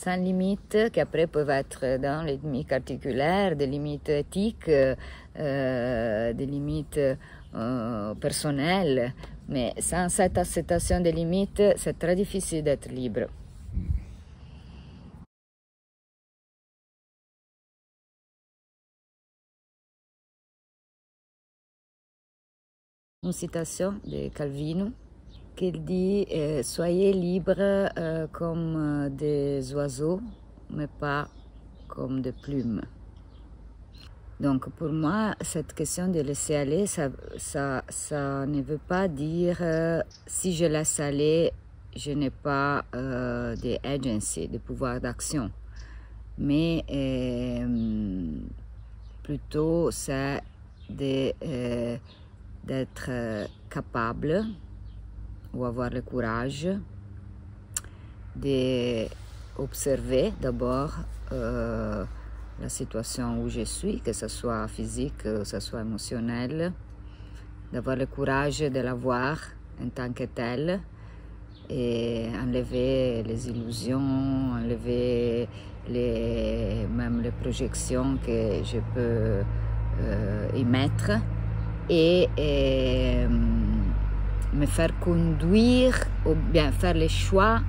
sans limite, qui après peuvent être dans les limites articulaires, des limites éthiques, des limites personnelles. Mais sans cette acceptation des limites, c'est très difficile d'être libre. Une citation de Calvino qui dit « Soyez libres comme des oiseaux, mais pas comme des plumes ». Donc pour moi, cette question de laisser aller, ça ne veut pas dire si je laisse aller, je n'ai pas de agency, de pouvoir d'action. Mais plutôt c'est d'être capable ou avoir le courage d'observer d'abord la situation où je suis, que ce soit physique, que ce soit émotionnel, d'avoir le courage de la voir en tant que telle et enlever les illusions, enlever même les projections que je peux y mettre et me faire conduire ou bien faire les choix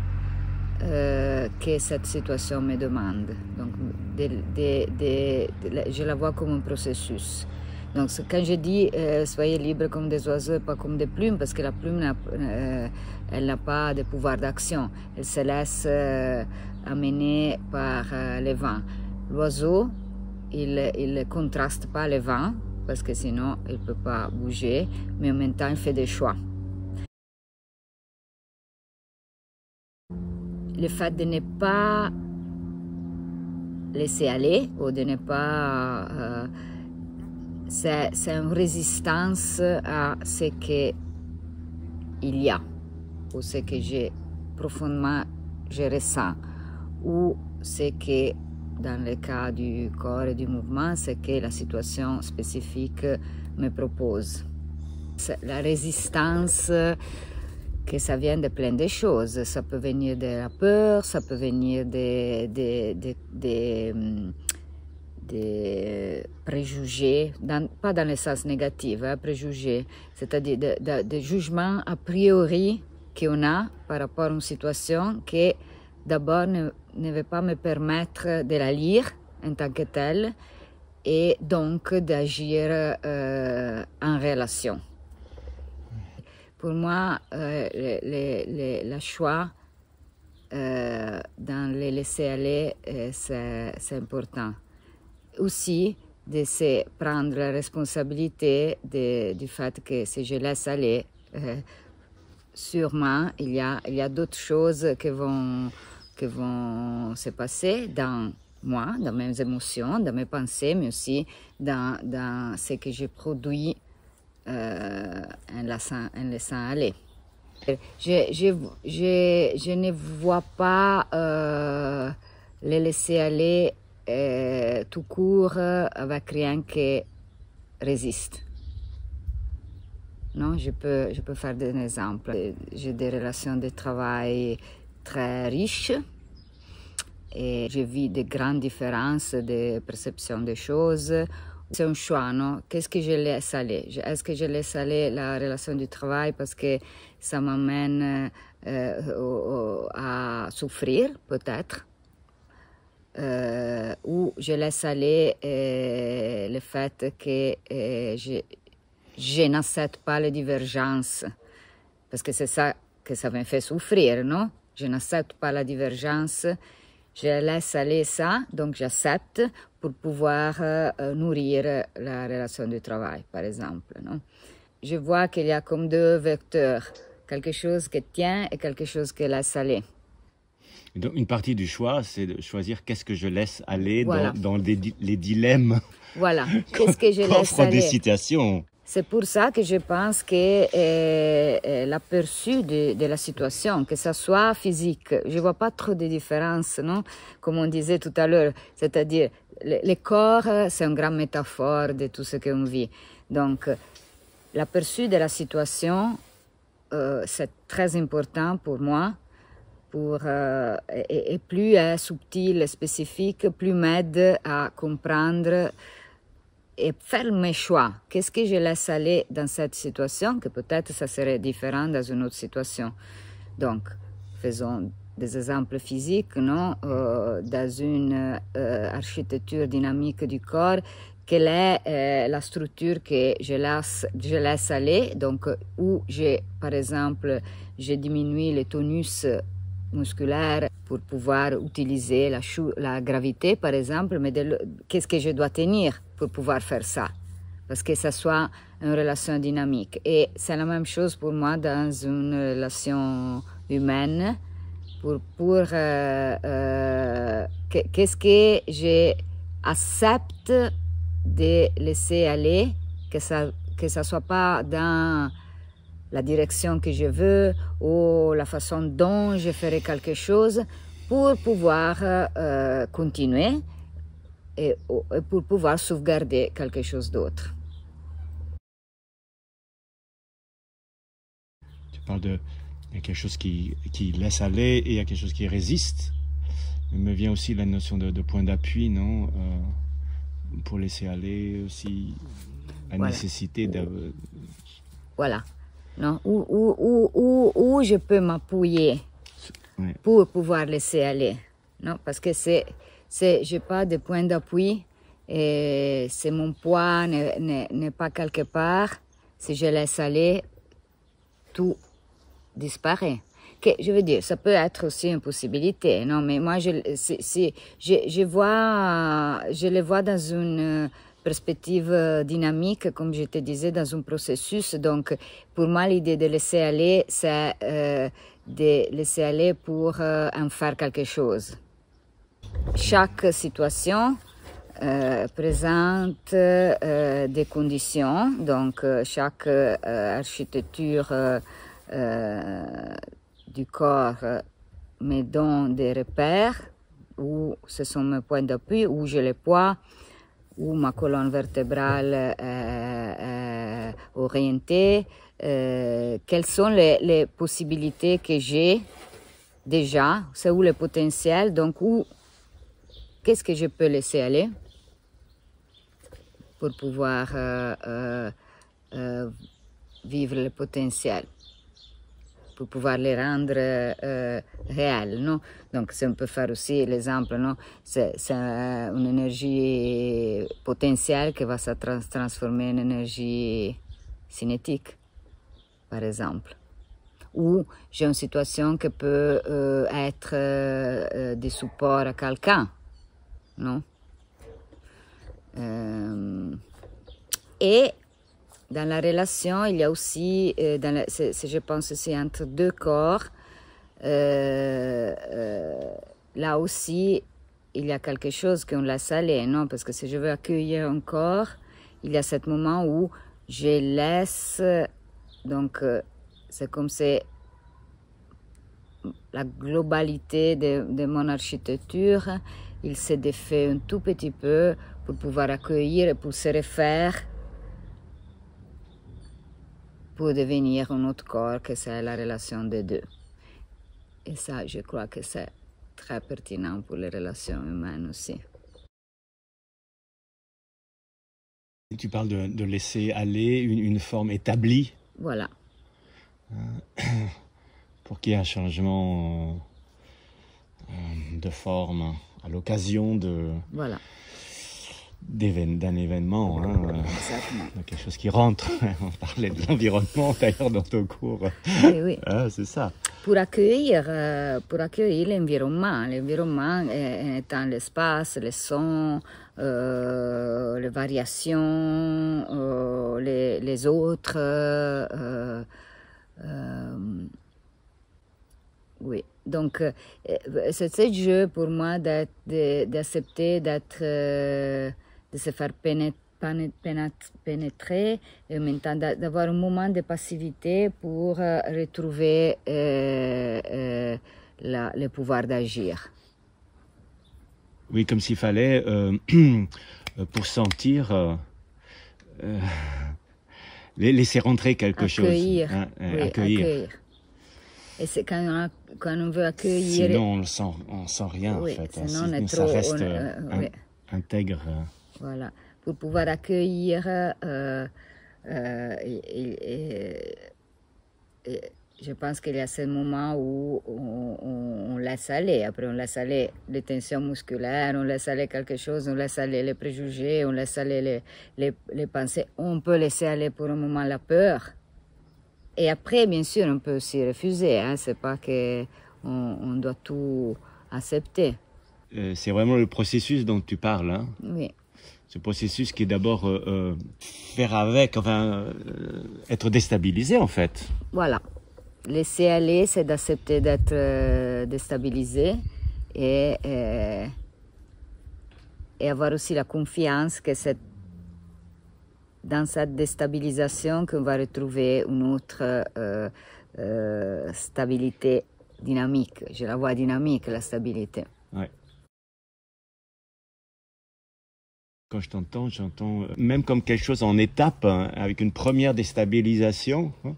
que cette situation me demande. Donc, je la vois comme un processus. Donc, quand je dis soyez libre comme des oiseaux et pas comme des plumes, parce que la plume, elle n'a pas de pouvoir d'action. Elle se laisse amener par le vent. L'oiseau, il ne contraste pas le vent, parce que sinon, il ne peut pas bouger, mais en même temps, il fait des choix. Le fait de ne pas laisser aller ou de ne pas... c'est une résistance à ce qu'il y a, ou ce que profondément je ressens, ou ce que, dans le cas du corps et du mouvement, c'est que la situation spécifique me propose. La résistance, que ça vient de plein de choses. Ça peut venir de la peur, ça peut venir des préjugés, pas dans le sens négatif, préjugés, c'est-à-dire des jugements a priori qu'on a par rapport à une situation qui d'abord ne va pas me permettre de la lire en tant que telle et donc d'agir en relation. Pour moi, le choix dans les laisser aller, c'est important. Aussi, de se prendre la responsabilité du fait que si je laisse aller, sûrement il y a d'autres choses qui vont se passer dans moi, dans mes émotions, dans mes pensées, mais aussi dans ce que je produis en laissant aller. Je ne vois pas les laisser aller tout court avec rien qui résiste. Non, je peux faire des exemples. J'ai des relations de travail très riches et je vis de grandes différences de perception des choses. C'est un choix, non? Qu'est-ce que je laisse aller? Est-ce que je laisse aller la relation du travail parce que ça m'amène à souffrir, peut-être? Ou je laisse aller le fait que je n'accepte pas les divergences, parce que c'est ça que ça me fait souffrir, non? Je n'accepte pas la divergence, je laisse aller ça, donc j'accepte pour pouvoir nourrir la relation du travail, par exemple, non? Je vois qu'il y a comme deux vecteurs, quelque chose qui tient et quelque chose qui laisse aller. Donc, une partie du choix, c'est de choisir qu'est-ce que je laisse aller voilà. dans les dilemmes. Voilà, qu'est-ce que je laisse aller. Des situations. C'est pour ça que je pense que l'aperçu de la situation, que ça soit physique, je ne vois pas trop de différence, non? Comme on disait tout à l'heure, c'est-à-dire le corps, c'est une grande métaphore de tout ce qu'on vit. Donc, l'aperçu de la situation, c'est très important pour moi. et plus subtil et spécifique, plus m'aide à comprendre et faire mes choix. Qu'est-ce que je laisse aller dans cette situation, que peut-être ça serait différent dans une autre situation. Donc, faisons des exemples physiques, non? Dans une architecture dynamique du corps, quelle est la structure que je laisse aller, donc où par exemple, j'ai diminué le tonus musculaire pour pouvoir utiliser la gravité, par exemple, mais qu'est-ce que je dois tenir pour pouvoir faire ça? Parce que ça soit une relation dynamique. Et c'est la même chose pour moi dans une relation humaine. Qu'est-ce que j'accepte de laisser aller, que ça soit pas dans la direction que je veux ou la façon dont je ferai quelque chose pour pouvoir continuer et pour pouvoir sauvegarder quelque chose d'autre. Tu parles il y a quelque chose qui laisse aller et il y a quelque chose qui résiste. Il me vient aussi la notion de point d'appui, non? Pour laisser aller aussi la nécessité de... Voilà. Non? Où je peux m'appuyer pour pouvoir laisser aller. Non? Parce que j'ai pas de point d'appui et mon poids n'est pas quelque part. Si je laisse aller, tout disparaît. Je veux dire, ça peut être aussi une possibilité, non? Mais moi, je le vois dans une perspective dynamique, comme je te disais, dans un processus. Donc, pour moi, l'idée de laisser aller, c'est de laisser aller pour en faire quelque chose. Chaque situation présente des conditions, donc chaque architecture du corps me donne des repères, où ce sont mes points d'appui, où j'ai le poids, où ma colonne vertébrale est orientée, quelles sont les possibilités que j'ai déjà, c'est où le potentiel, donc qu'est-ce que je peux laisser aller pour pouvoir vivre le potentiel, pour pouvoir les rendre réels, non? Donc, si on peut faire aussi l'exemple, non? C'est une énergie potentielle qui va se transformer en énergie cinétique, par exemple. Ou j'ai une situation qui peut être de support à quelqu'un, non? Et dans la relation, il y a aussi, je pense aussi entre deux corps, là aussi, il y a quelque chose qu'on laisse aller, non? Parce que si je veux accueillir un corps, il y a ce moment où je laisse, donc c'est comme si la globalité de mon architecture, il se défait un tout petit peu pour pouvoir accueillir et pour se refaire pour devenir un autre corps, que c'est la relation des deux. Et ça, je crois que c'est très pertinent pour les relations humaines aussi. Tu parles de laisser aller une forme établie. Voilà. Pour qu'il y ait un changement de forme à l'occasion voilà. d'un événement, Exactement. quelque chose qui rentre. On parlait de l'environnement d'ailleurs dans ton cours. Oui. Ah, c'est ça. Pour accueillir l'environnement étant l'espace, les sons, les variations, les autres. Oui, donc c'est ce jeu pour moi d'accepter de se faire pénétrer et en même temps d'avoir un moment de passivité pour retrouver le pouvoir d'agir. Oui, comme s'il fallait, pour sentir, laisser rentrer quelque chose. Accueillir. Et c'est quand on veut accueillir... Sinon, on sent rien, oui, en fait. Sinon, on est ça trop... reste oui. intègre. Voilà. Pour pouvoir accueillir... je pense qu'il y a ce moment où on laisse aller. Après, on laisse aller les tensions musculaires, on laisse aller quelque chose, on laisse aller les préjugés, on laisse aller les pensées. On peut laisser aller pour un moment la peur. Et après, bien sûr, on peut aussi refuser. Hein. C'est pas qu'on doit tout accepter. C'est vraiment le processus dont tu parles. Hein. Oui. Ce processus qui est d'abord faire avec, enfin, être déstabilisé, en fait. Voilà. Laisser aller, c'est d'accepter d'être déstabilisé et avoir aussi la confiance que c'est dans cette déstabilisation qu'on va retrouver une autre stabilité dynamique. Je la vois dynamique, la stabilité. Ouais. Quand je t'entends, j'entends même comme quelque chose en étape, hein, avec une première déstabilisation. Hein.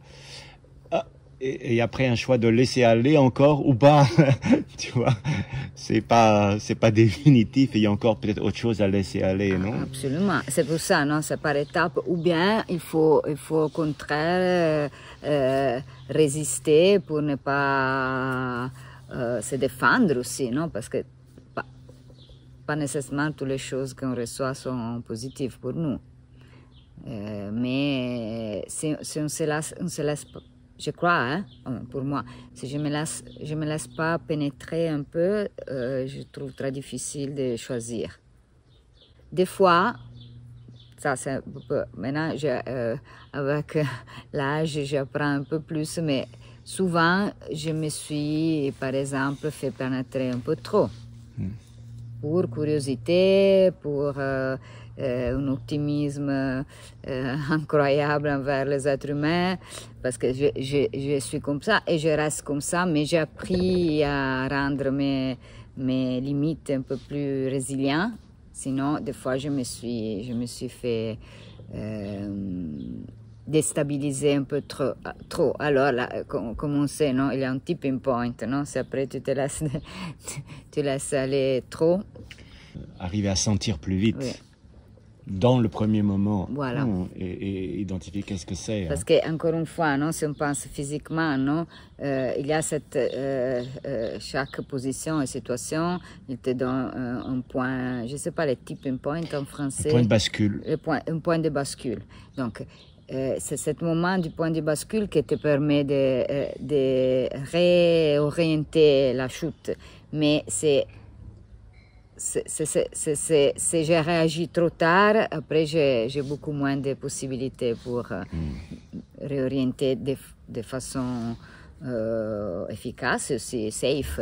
Et après un choix de laisser aller encore ou pas, tu vois, c'est pas définitif, il y a encore peut-être autre chose à laisser aller, non? Absolument, c'est pour ça, non, c'est par étapes, ou bien il faut au contraire résister pour ne pas se défendre aussi, non, parce que pas nécessairement toutes les choses qu'on reçoit sont positives pour nous, mais si on se laisse je crois, hein, pour moi, si je me laisse pas pénétrer un peu, je trouve très difficile de choisir. Des fois, ça c'est un peu, maintenant, avec l'âge, j'apprends un peu plus, mais souvent, je me suis, par exemple, fait pénétrer un peu trop. Pour curiosité, pour un optimisme incroyable envers les êtres humains, parce que je suis comme ça et je reste comme ça, mais j'ai appris à rendre mes limites un peu plus résilientes. Sinon, des fois, je me suis fait déstabiliser un peu trop. Alors, là, comme on sait, non, il y a un tipping point, non? C'est après tu laisses aller trop. Arriver à sentir plus vite. Oui. Dans le premier moment, voilà. Et identifier qu'est-ce que c'est. Parce que encore une fois, non, si on pense physiquement, non, il y a chaque position et situation, il te donne un point, je ne sais pas le tipping point en français. Un point de bascule. Un point de bascule. Donc, c'est ce moment du point de bascule qui te permet de réorienter la chute. Mais si j'ai réagi trop tard, après j'ai beaucoup moins de possibilités pour réorienter de façon efficace, aussi safe.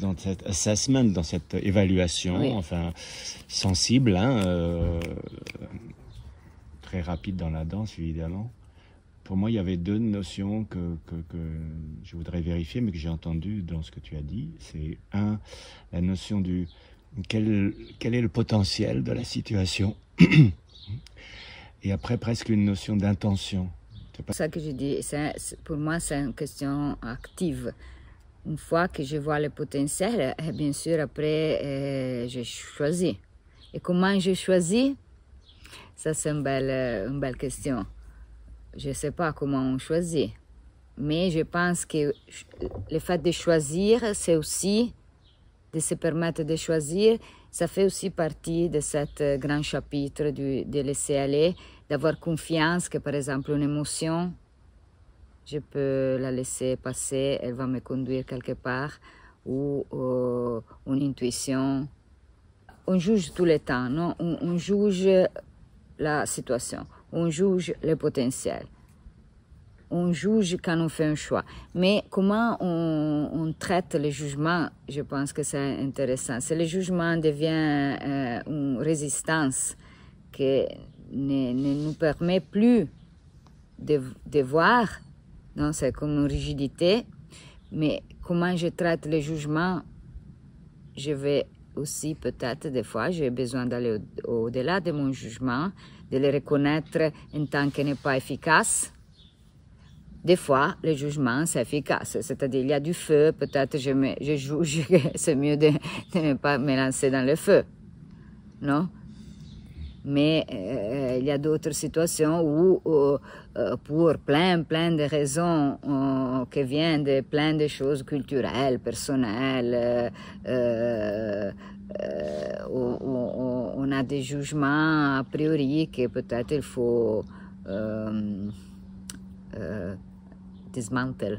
Dans cet assessment, dans cette évaluation, oui. Enfin sensible, hein, très rapide dans la danse évidemment. Pour moi, il y avait deux notions que je voudrais vérifier, mais que j'ai entendues dans ce que tu as dit. C'est la notion du quel est le potentiel de la situation, et après presque une notion d'intention. C'est ça que je dis. Pour moi, c'est une question active. Une fois que je vois le potentiel, bien sûr, après, je choisis. Et comment je choisis? Ça, c'est une belle question. Je ne sais pas comment on choisit, mais je pense que le fait de choisir, c'est aussi de se permettre de choisir, ça fait aussi partie de ce grand chapitre de laisser aller, d'avoir confiance que, par exemple, une émotion, je peux la laisser passer, elle va me conduire quelque part, ou une intuition. On juge tout le temps, non? On juge la situation. On juge le potentiel. On juge quand on fait un choix. Mais comment on traite le jugement, je pense que c'est intéressant. Si le jugement devient une résistance qui ne nous permet plus de voir, non, c'est comme une rigidité, mais comment je traite le jugement, je vais aussi peut-être des fois, j'ai besoin d'aller au-delà de mon jugement, de le reconnaître en tant qu'il n'est pas efficace, des fois, le jugement, c'est efficace. C'est-à-dire, il y a du feu, peut-être je juge que c'est mieux de ne pas me lancer dans le feu. Non? Mais il y a d'autres situations où, pour plein de raisons qui viennent de plein de choses culturelles, personnelles, on a des jugements a priori que peut-être il faut dismanteler.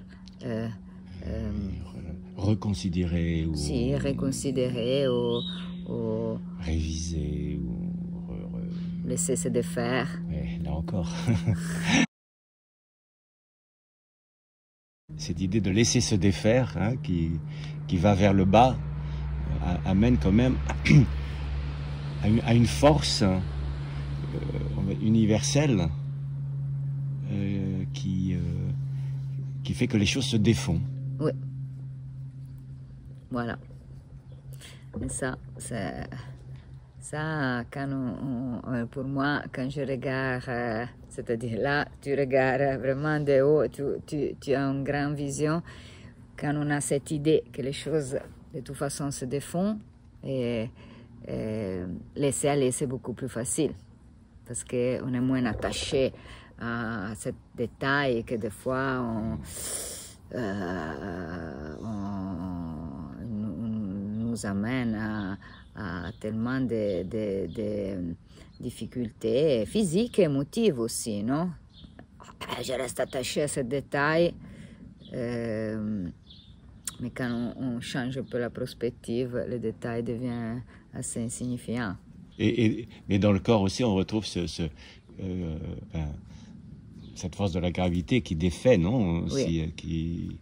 Reconsidérer ou... Si, reconsidérer ou réviser ou... laisser se défaire. Ouais, là encore. Cette idée de laisser se défaire, hein, qui va vers le bas, amène quand même à une force universelle qui fait que les choses se défont. Oui. Voilà. Et ça, c'est... Ça, pour moi, quand je regarde, c'est-à-dire là, tu regardes vraiment de haut, tu as une grande vision. Quand on a cette idée que les choses, de toute façon, se défont, et laisser aller, c'est beaucoup plus facile. Parce qu'on est moins attaché à ce détail que des fois, on nous amène à tellement de difficultés physiques et émotives aussi, non? Je reste attachée à ce détail, mais quand on change un peu la perspective, le détail devient assez insignifiant. Mais dans le corps aussi, on retrouve cette force de la gravité qui défait, non? Aussi, oui.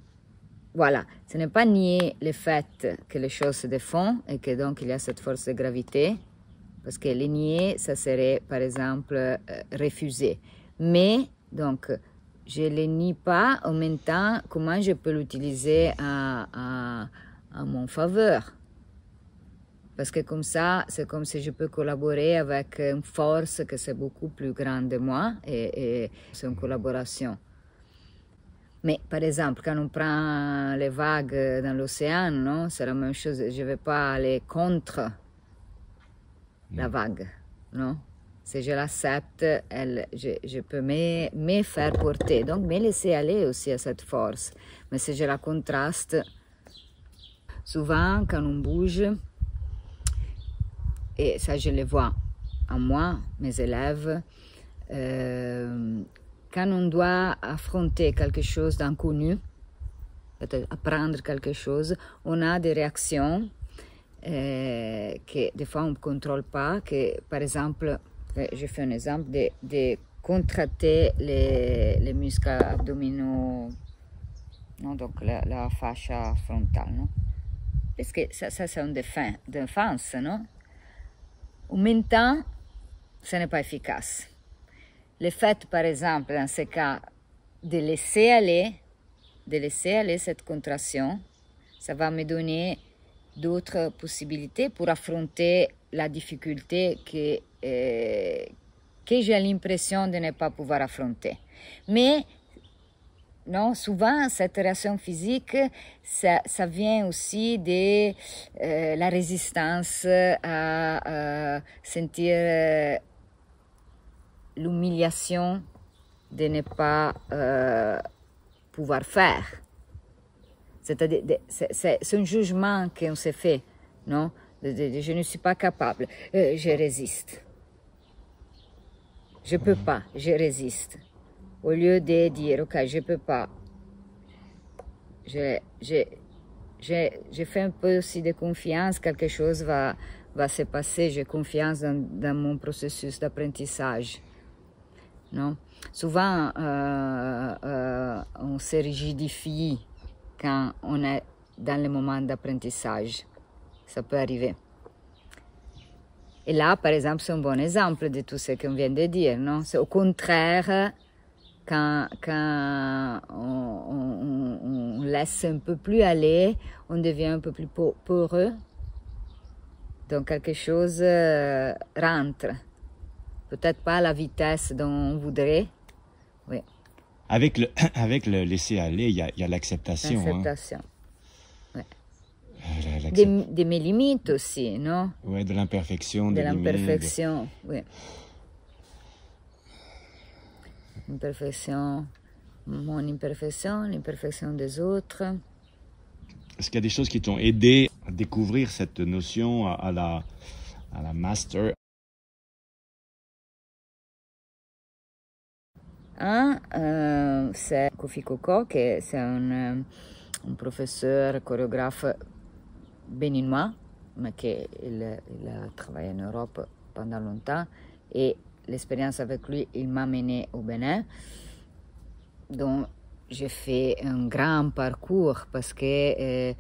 Voilà, ce n'est pas nier le fait que les choses se défont et que donc il y a cette force de gravité, parce que les nier, ça serait par exemple refuser. Mais donc, je ne les nie pas, en même temps, comment je peux l'utiliser à mon faveur. Parce que comme ça, c'est comme si je peux collaborer avec une force que c'est beaucoup plus grande de moi et c'est une collaboration. Mais par exemple, quand on prend les vagues dans l'océan, non, c'est la même chose. Je ne vais pas aller contre la vague, non. Si je l'accepte, je peux me faire porter. Donc, me laisser aller aussi à cette force. Mais si je la contraste, souvent, quand on bouge, et ça je le vois en moi, mes élèves, quand on doit affronter quelque chose d'inconnu, peut-être apprendre quelque chose, on a des réactions que des fois on ne contrôle pas, que par exemple, je fais un exemple, de contracter les muscles abdominaux, non, donc la fascia frontale, non? Parce que ça c'est une défense, non? En même temps, ce n'est pas efficace. Le fait, par exemple, dans ce cas, de laisser aller cette contraction, ça va me donner d'autres possibilités pour affronter la difficulté que j'ai l'impression de ne pas pouvoir affronter. Mais non, souvent, cette réaction physique, ça vient aussi de la résistance à sentir l'humiliation de ne pas pouvoir faire. C'est-à-dire, c'est un jugement qu'on s'est fait, non? Je ne suis pas capable, je résiste. Je ne peux pas, je résiste. Au lieu de dire, ok, je ne peux pas, je fais un peu aussi de confiance, quelque chose va se passer, j'ai confiance dans mon processus d'apprentissage. Non? Souvent, on se rigidifie quand on est dans le moment d'apprentissage. Ça peut arriver. Et là, par exemple, c'est un bon exemple de tout ce qu'on vient de dire. Non? C'est au contraire, quand on laisse un peu plus aller, on devient un peu plus peureux. Donc quelque chose rentre. Peut-être pas à la vitesse dont on voudrait. Oui. Avec le, avec le laisser-aller, il y a l'acceptation. L'acceptation. Ouais. L'accept- De mes limites aussi, non? Ouais, de l'imperfection, De des limites. l'imperfection, oui. Imperfection, mon imperfection, l'imperfection des autres. Est-ce qu'il y a des choses qui t'ont aidé à découvrir cette notion, à la master? C'est Kofi Koko, c'est un professeur chorégraphe béninois, mais il a travaillé en Europe pendant longtemps. Et l'expérience avec lui, il m'a mené au Bénin. Donc, j'ai fait un grand parcours parce que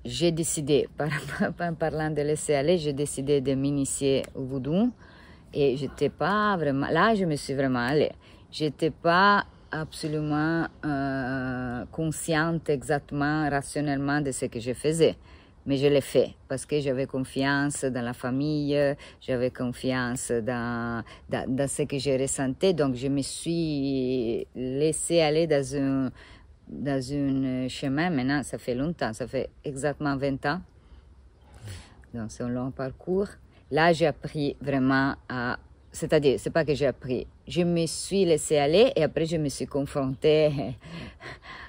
j'ai décidé, en parlant de laisser aller, j'ai décidé de m'initier au vaudou. Et j'étais pas vraiment, là je me suis vraiment allée. J'étais pas absolument consciente exactement, rationnellement de ce que je faisais. Mais je l'ai fait parce que j'avais confiance dans la famille, j'avais confiance dans ce que je ressentais. Donc je me suis laissée aller dans un chemin. Maintenant, ça fait longtemps, ça fait exactement 20 ans. Donc c'est un long parcours. Là, j'ai appris vraiment à... C'est-à-dire, c'est pas que j'ai appris. Je me suis laissée aller et après, je me suis confrontée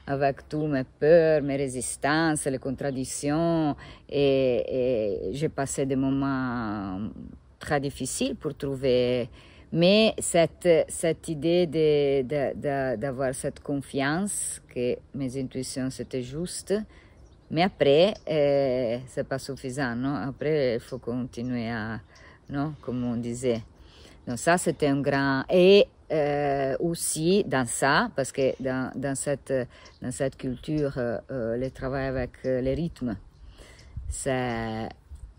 avec tous mes peurs, mes résistances, les contradictions. Et j'ai passé des moments très difficiles pour trouver... Mais cette idée d'avoir cette confiance que mes intuitions, c'était juste... Mais après, c'est pas suffisant, non? Après, il faut continuer à, non? Comme on disait. Donc ça, c'était un grand... Et aussi dans ça, parce que dans cette culture, le travail avec les rythmes, c'est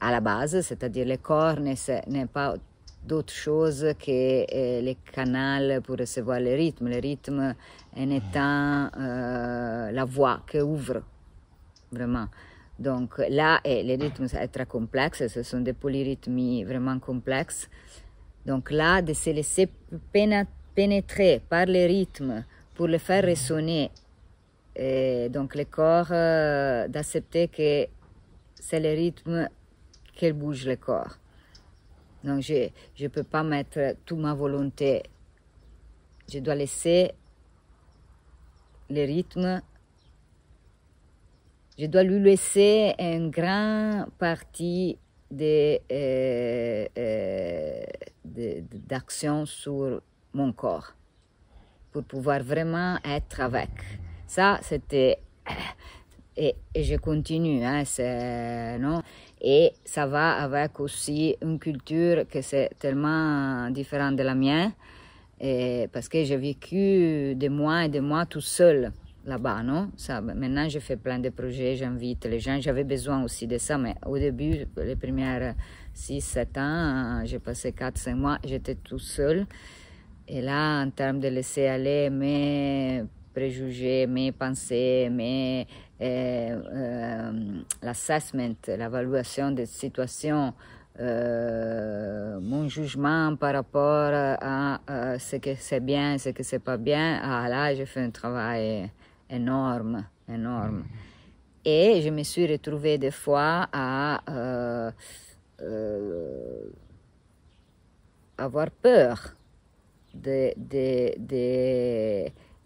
à la base, c'est-à-dire le corps n'est pas d'autre chose que les canaux pour recevoir les rythmes. Le rythme en étant la voie qui ouvre. Vraiment. Donc là, les rythmes sont très complexes, ce sont des polyrythmies vraiment complexes. Donc là, de se laisser pénétrer par les rythmes pour le faire résonner, donc le corps, d'accepter que c'est le rythme qui bouge le corps. Donc je ne peux pas mettre toute ma volonté, je dois laisser le rythme. Je dois lui laisser une grande partie d'action sur mon corps pour pouvoir vraiment être avec. Ça, c'était... Et je continue, hein, non? Et ça va avec aussi une culture que c'est tellement différente de la mienne, parce que j'ai vécu des mois et des mois tout seul là-bas, non? Ça, maintenant, je fais plein de projets, j'invite les gens. J'avais besoin aussi de ça, mais au début, les premières 6-7 ans, j'ai passé 4-5 mois, j'étais tout seul. Et là, en termes de laisser aller mes préjugés, mes pensées, l'assessment, l'évaluation des situations, mon jugement par rapport à ce que c'est bien, ce que c'est pas bien, là, j'ai fait un travail énorme. Et je me suis retrouvée des fois à avoir peur de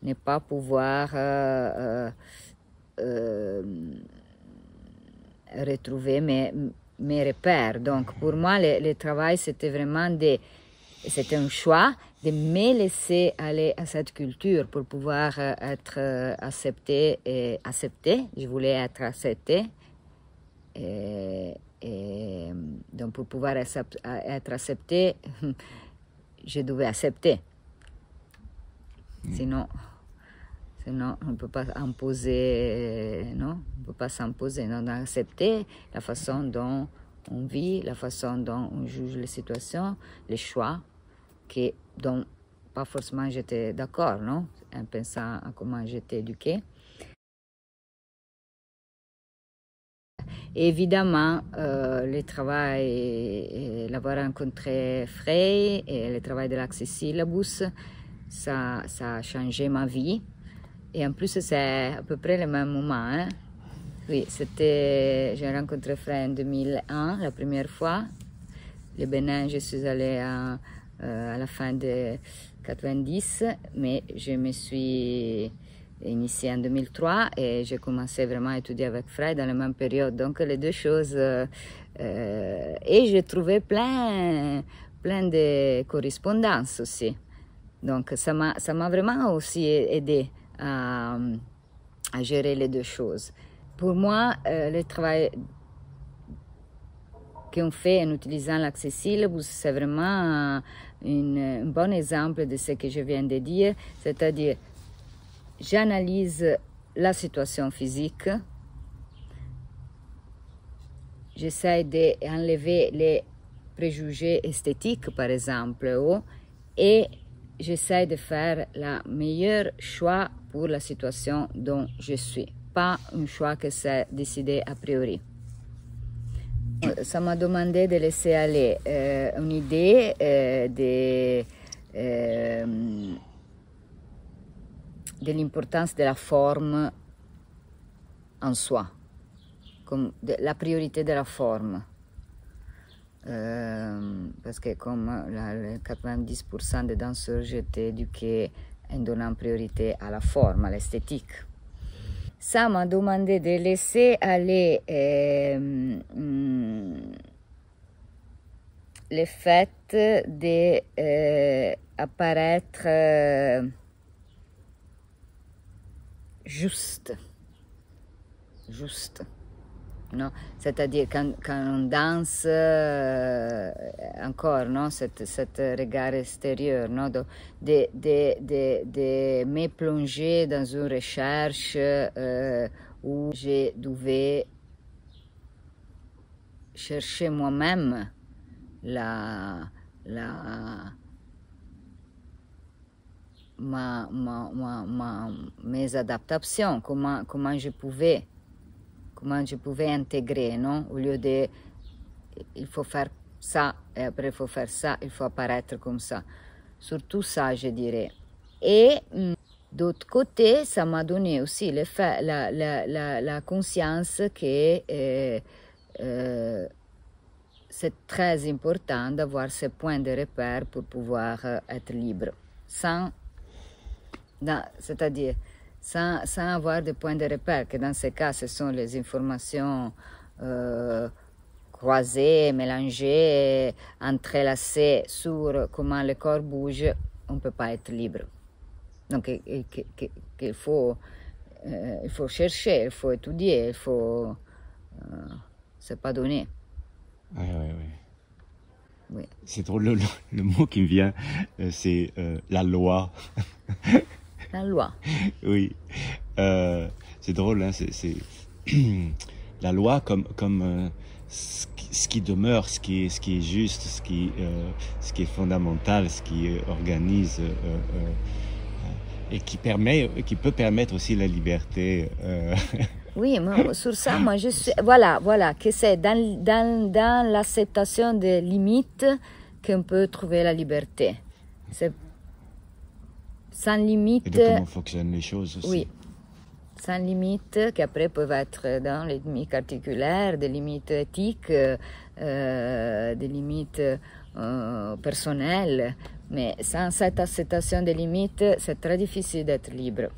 ne pas pouvoir retrouver mes repères. Donc pour moi, le travail, c'était vraiment c'était un choix de me laisser aller à cette culture pour pouvoir être acceptée. Je voulais être acceptée. Et donc pour pouvoir être acceptée, je devais accepter. Sinon, on ne peut pas imposer, non? On ne peut pas s'imposer. On a accepté la façon dont on vit, la façon dont on juge les situations, les choix, dont pas forcément j'étais d'accord, non? En pensant à comment j'étais éduquée. Et évidemment, le travail, l'avoir rencontré Frey et le travail de l'Access Syllabus, ça a changé ma vie. Et en plus, c'est à peu près le même moment. Hein? Oui, j'ai rencontré Fred en 2001, la première fois. Le Bénin, je suis allée à la fin de 90, mais je me suis initiée en 2003 et j'ai commencé vraiment à étudier avec Fred dans la même période. Donc les deux choses. Et j'ai trouvé plein de correspondances aussi. Donc ça m'a vraiment aussi aidé à gérer les deux choses. Pour moi, le travail qu'on fait en utilisant l'accessible, c'est vraiment un bon exemple de ce que je viens de dire, c'est-à-dire j'analyse la situation physique, j'essaie d'enlever les préjugés esthétiques, par exemple, et j'essaie de faire le meilleur choix pour la situation dont je suis, pas un choix que c'est décidé a priori. Ça m'a demandé de laisser aller une idée de l'importance de la forme en soi, comme la priorité de la forme. Parce que comme 90% des danseurs, j'étais éduquée en donnant priorité à la forme, à l'esthétique. Ça m'a demandé de laisser aller le fait d'apparaître juste. Non? C'est-à-dire quand on danse, encore, non? Cet regard extérieur, non? De me plonger dans une recherche où je devais chercher moi-même mes adaptations, comment je pouvais intégrer, non? Au lieu de il faut faire ça et après il faut faire ça, il faut apparaître comme ça. Surtout ça, je dirais. Et d'autre côté, ça m'a donné aussi la conscience que c'est très important d'avoir ces points de repère pour pouvoir être libre. C'est-à-dire sans avoir de points de repère, que dans ce cas, ce sont les informations croisées, mélangées, entrelacées sur comment le corps bouge, on ne peut pas être libre. Donc, il faut chercher, il faut étudier, il faut... c'est pas donné. Oui. C'est drôle, le mot qui me vient, c'est la loi. La loi. Oui. C'est drôle, hein, c'est la loi comme ce qui demeure, ce qui est juste, ce qui est fondamental, ce qui organise et qui peut permettre aussi la liberté. Oui, mais sur ça, moi je suis... Voilà, que c'est dans l'acceptation des limites qu'on peut trouver la liberté. C'est sans limite... Et de comment fonctionnent les choses aussi. Oui, sans limite, qui après peuvent être dans les limites articulaires, des limites éthiques, des limites personnelles. Mais sans cette acceptation des limites, c'est très difficile d'être libre.